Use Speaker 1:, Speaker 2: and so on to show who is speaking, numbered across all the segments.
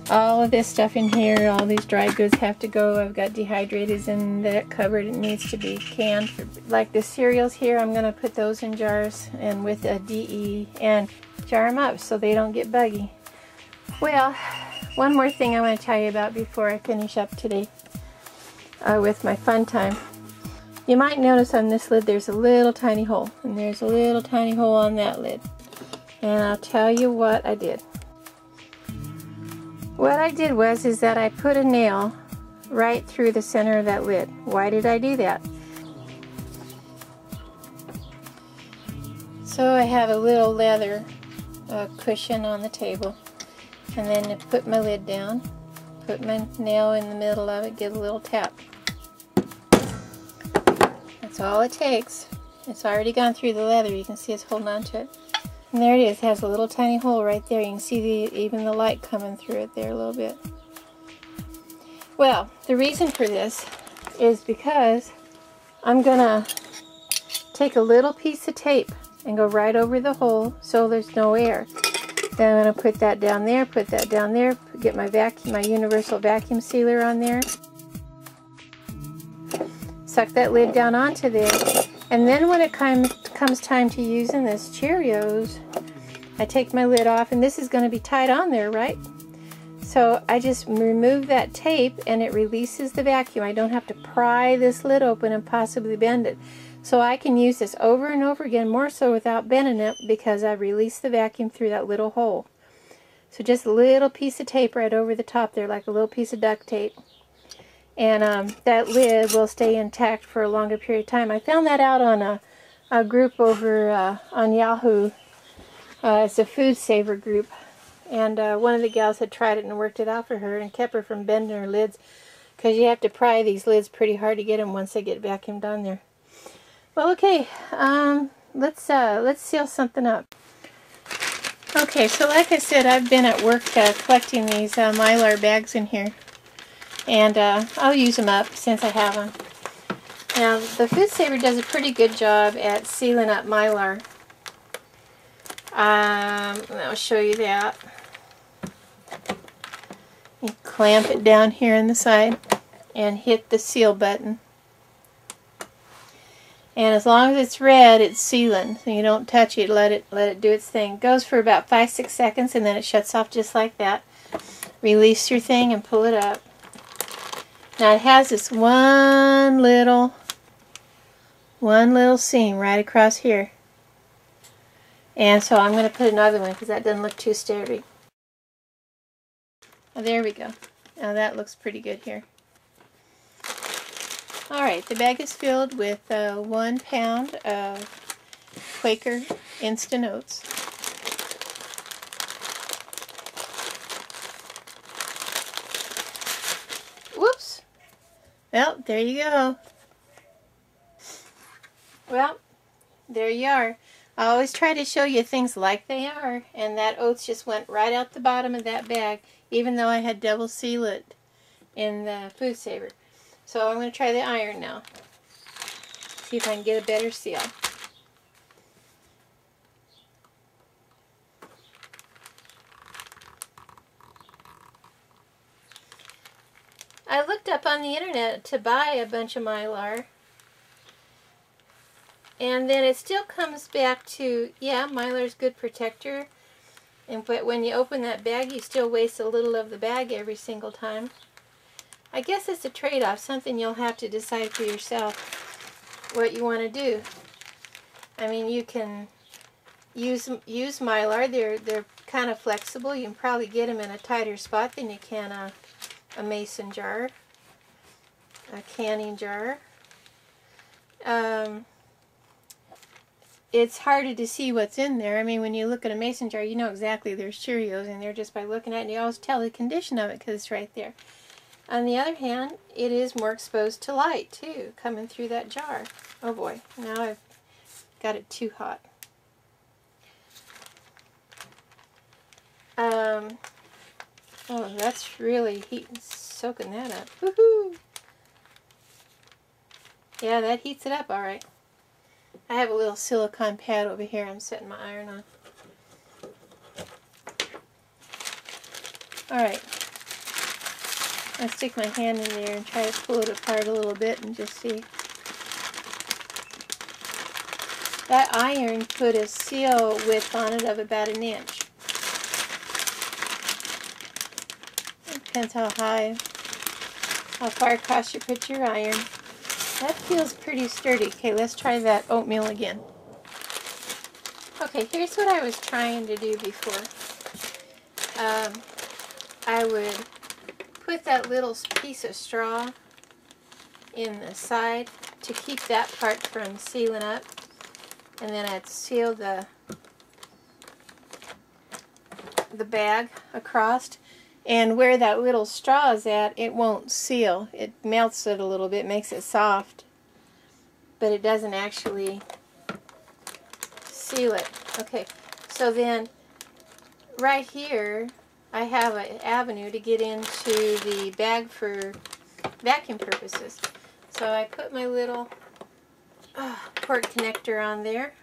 Speaker 1: all of this stuff in here, all these dry goods have to go. I've got dehydrateds in that cupboard. It needs to be canned. Like the cereals here, I'm going to put those in jars and with a DE and jar them up so they don't get buggy. Well, one more thing I want to tell you about before I finish up today with my fun time. You might notice on this lid there's a little tiny hole, and there's a little tiny hole on that lid. And I'll tell you what I did. What I did is that I put a nail right through the center of that lid. Why did I do that? So I have a little leather cushion on the table, and then I put my lid down, put my nail in the middle of it, give a little tap. That's all it takes. It's already gone through the leather. You can see it's holding on to it. And there it is. It has a little tiny hole right there. You can see even the light coming through it there a little bit. Well, the reason for this is because I'm going to take a little piece of tape and go right over the hole so there's no air. Then I'm going to put that down there, get my universal vacuum sealer on there. Suck that lid down onto there. And then when it comes time to using this Cheerios, I take my lid off, and this is going to be tied on there, right? So I just remove that tape and it releases the vacuum. I don't have to pry this lid open and possibly bend it. So I can use this over and over again, more so without bending it, because I released the vacuum through that little hole. So just a little piece of tape right over the top there, like a little piece of duct tape. And that lid will stay intact for a longer period of time. I found that out on a group over on Yahoo. It's a Foodsaver group. And one of the gals had tried it and worked it out for her and kept her from bending her lids, because you have to pry these lids pretty hard to get them once they get vacuumed on there. Well, okay, let's seal something up. Okay, so like I said, I've been at work collecting these Mylar bags in here. And I'll use them up since I have them. Now, the Foodsaver does a pretty good job at sealing up Mylar. I'll show you that. You clamp it down here in the side and hit the seal button. And as long as it's red, it's sealing. So you don't touch it, let it do its thing. It goes for about 5-6 seconds, and then it shuts off just like that. Release your thing and pull it up. Now it has this one little seam right across here. And so I'm going to put another one because that doesn't look too sturdy. Oh, there we go. Now that looks pretty good here. Alright, the bag is filled with 1 pound of Quaker Instant Oats. Whoops! Well, there you go. Well, there you are. I always try to show you things like they are, and that oats just went right out the bottom of that bag, even though I had double seal it in the Foodsaver. So I'm going to try the iron now. See if I can get a better seal. I looked up on the internet to buy a bunch of Mylar, and then it still comes back to, yeah, Mylar's good protector, but when you open that bag, you still waste a little of the bag every single time. I guess it's a trade-off, something you'll have to decide for yourself what you want to do. I mean, you can use Mylar. They're kind of flexible. You can probably get them in a tighter spot than you can a mason jar, a canning jar. It's harder to see what's in there. I mean, when you look at a mason jar, you know exactly there's Cheerios in there just by looking at it, and you always tell the condition of it because it's right there. On the other hand, it is more exposed to light too, coming through that jar. Oh boy, now I've got it too hot. Oh, that's really soaking that up. Woohoo! Yeah, that heats it up all right. I have a little silicone pad over here I'm setting my iron on. Alright, I'll stick my hand in there and try to pull it apart a little bit and just see. That iron put a seal width on it of about 1 inch. It depends how far across you put your iron. That feels pretty sturdy. Okay, let's try that oatmeal again. Okay, here's what I was trying to do before. I would put that little piece of straw in the side to keep that part from sealing up, and then I'd seal the bag across, and where that little straw is at, it won't seal. It melts it a little bit, makes it soft, but it doesn't actually seal it. Okay, so then right here I have an avenue to get into the bag for vacuum purposes. So I put my little port connector on there,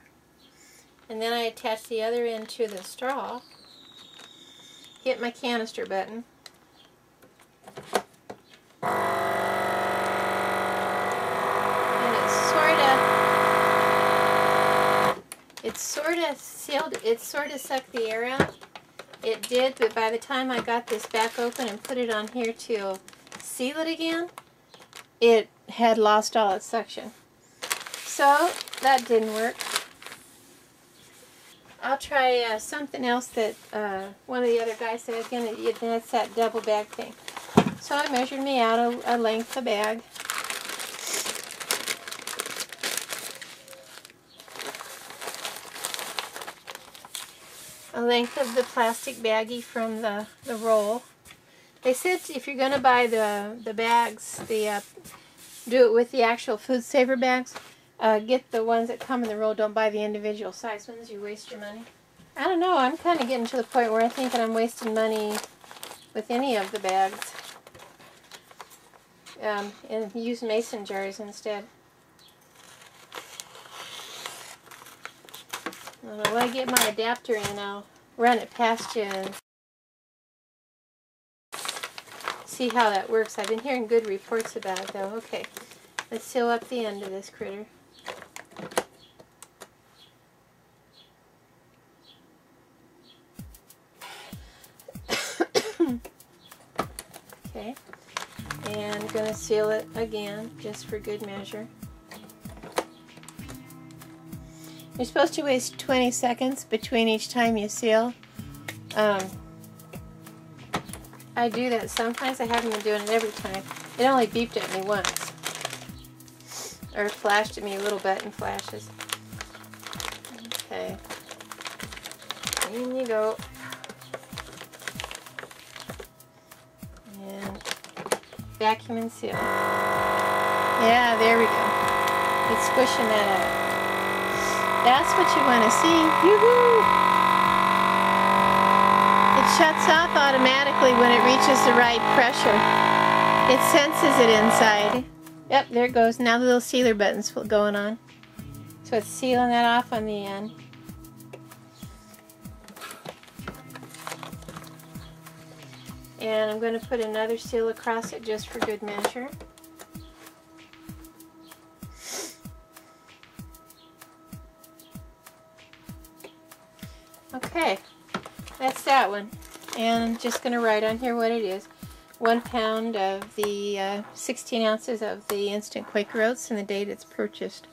Speaker 1: and then I attach the other end to the straw, hit my canister button, and it sort of sealed, it sort of sucked the air out. It did, but by the time I got this back open and put it on here to seal it again, it had lost all its suction. So that didn't work. I'll try something else that one of the other guys said again. That's that double bag thing. So I measured me out a length of bag. A length of the plastic baggie from the roll. They said if you're going to buy the bags, do it with the actual Foodsaver bags. Get the ones that come in the roll. Don't buy the individual size ones. You waste your money. I don't know. I'm kind of getting to the point where I think that I'm wasting money with any of the bags. And use mason jars instead. Well, when I get my adapter in, I'll run it past you and see how that works. I've been hearing good reports about it, though. Okay, let's seal up the end of this critter. Okay, and I'm going to seal it again, just for good measure. You're supposed to waste 20 seconds between each time you seal. I do that sometimes. I haven't been doing it every time. It only beeped at me once. Or flashed at me, little button flashes. Okay. In you go. And vacuum and seal. Yeah, there we go. It's squishing that out. That's what you want to see. Yoo-hoo! It shuts off automatically when it reaches the right pressure. It senses it inside. Yep, there it goes. Now the little sealer button's going on. So it's sealing that off on the end. And I'm going to put another seal across it just for good measure. Okay, that's that one. And I'm just going to write on here what it is. 1 pound of the 16 ounces of the instant Quaker Oats and the date it's purchased.